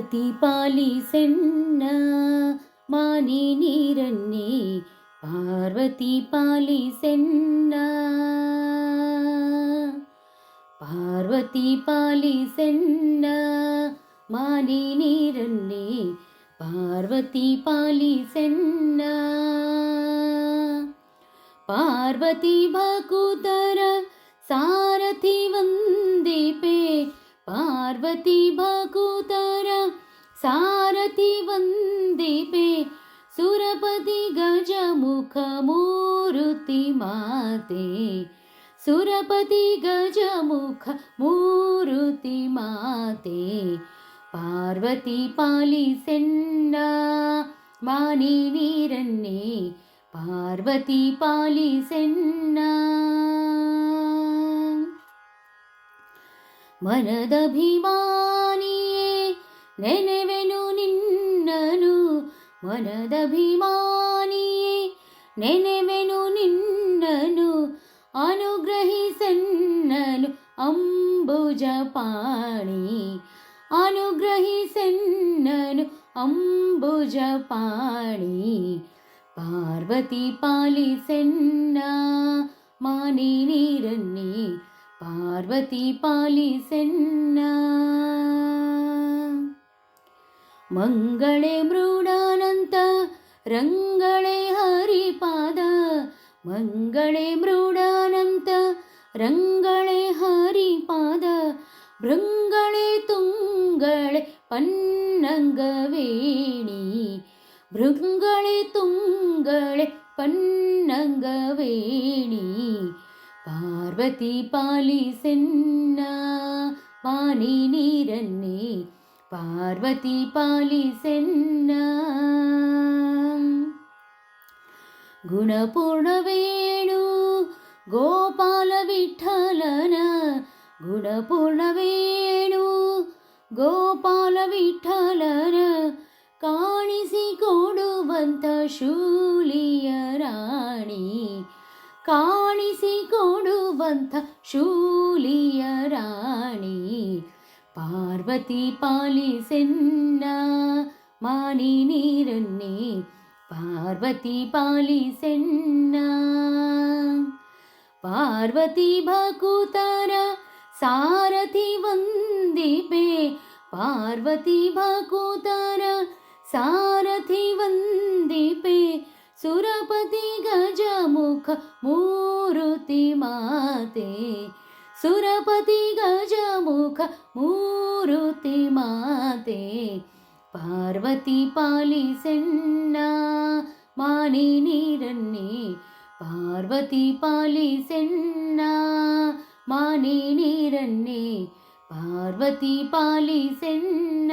ಪಾರ್ವತಿ ಪಾಲಿಸೆನ್ನ ಮಾನಿ ನೀರನ್ನೇ ಪಾರ್ವತಿ ಪಾಲಿಸೆನ್ನ ಪಾರ್ವತಿ ಪಾಲಿಸೆನ್ನ ಮಾನಿ ನೀರನ್ನೇ ಪಾರ್ವತಿ ಪಾಲಿಸೆನ್ನ ಪಾರ್ವತಿ ಭಕುತರ ಸಾರಥಿ ವಂದಿಪೆ ಪಾರ್ವತಿ ಭಕುತರ ಸಾರಥಿ ವಂದಿಪೆ ಸುರಪತಿ ಗಜಮುಖ ಮೂರುತಿ ಮಾತೆ ಸುರಪತಿ ಗಜಮುಖ ಮೂರುತಿ ಮಾತೆ ಪಾರ್ವತಿ ಪಾಲಿಸೆನ್ನ ಮಾನಿ ನೀರನ್ನೇ ಪಾರ್ವತಿ ಪಾಲಿಸೆನ್ನ ಮನದಭಿಮಾನಿಯೇ ನೆನೆವೆನು ನಿನ್ನನು ಮನದಭಿಮಾನಿಯೇ ನೆನೆವೆನು ನಿನ್ನನು ಅನುಗ್ರಹಿಸೆನ್ನನು ಅಂಬುಜಪಾಣಿ ಅನುಗ್ರಹಿಸೆನ್ನನು ಅಂಬುಜಪಾಣಿ ಪಾರ್ವತಿ ಪಾಲಿಸೆನ್ನ ಮಾನಿ ನೀರನ್ನೇ ಪಾರ್ವತಿ ಪಾಲಿಸೆನ್ನ ಮಂಗಳೇ ಮೃಡಾನಂತ ರಂಗಳೇ ಹರಿಪಾದ ಮಂಗಳೇ ಮೃಡಾನಂತ ರಂಗಳೇ ಹರಿಪಾದ ಭೃಂಗಳೇ ತುಂಗಳೇ ಪನ್ನಂಗವೇಣಿ ಭೃಂಗಳೇ ತುಂಗಳೇ ಪನ್ನಂಗವೇಣಿ ಪಾರ್ವತಿ ಪಾಲಿಸೆನ್ನ ಮಾನಿ ನೀರನ್ನೇ ಪಾರ್ವತಿ ಪಾಲಿಸೆನ್ನ ಗುಣಪೂರ್ಣವೇಣು ಗೋಪಾಲ ವಿಠಲನ ಗುಣಪೂರ್ಣವೇಣು ಗೋಪಾಲ ವಿಠಲನ ಕಾಣಿಸಿಕೊಡುವಂತ ಶೂಲಿಯ ರಾಣಿ ಕಾಣಿಸಿಕೊಡುವಂತ ಶೂಲಿಯ ರಾಣಿ ಪಾರ್ವತಿ ಪಾಲಿಸೆನ್ನ ಮಾನಿ ನೀರನ್ನೇ ಪಾರ್ವತಿ ಪಾಲಿಸೆನ್ನ ಪಾರ್ವತಿ ಭಕುತರ ಸಾರಥಿ ವಂದಿಪೆ ಪಾರ್ವತಿ ಭಕುತರ ಸಾರಥಿ ವಂದಿಪೆ ಸುರಪತಿ ಗಜಮುಖ ಮೂರುತಿ ಮಾತೆ ಸುರಪತಿ ಗಜಮುಖ ಮೂರುತಿ ಮಾತೆ ಪಾರ್ವತಿ ಪಾಲಿಸೆನ್ನ ಮಾನಿ ನೀರನ್ನೇ ಪಾರ್ವತಿ ಪಾಲಿಸೆನ್ನ ಮಾನಿ ನೀರನ್ನೇ ಪಾರ್ವತಿ ಪಾಲಿಸೆನ್ನ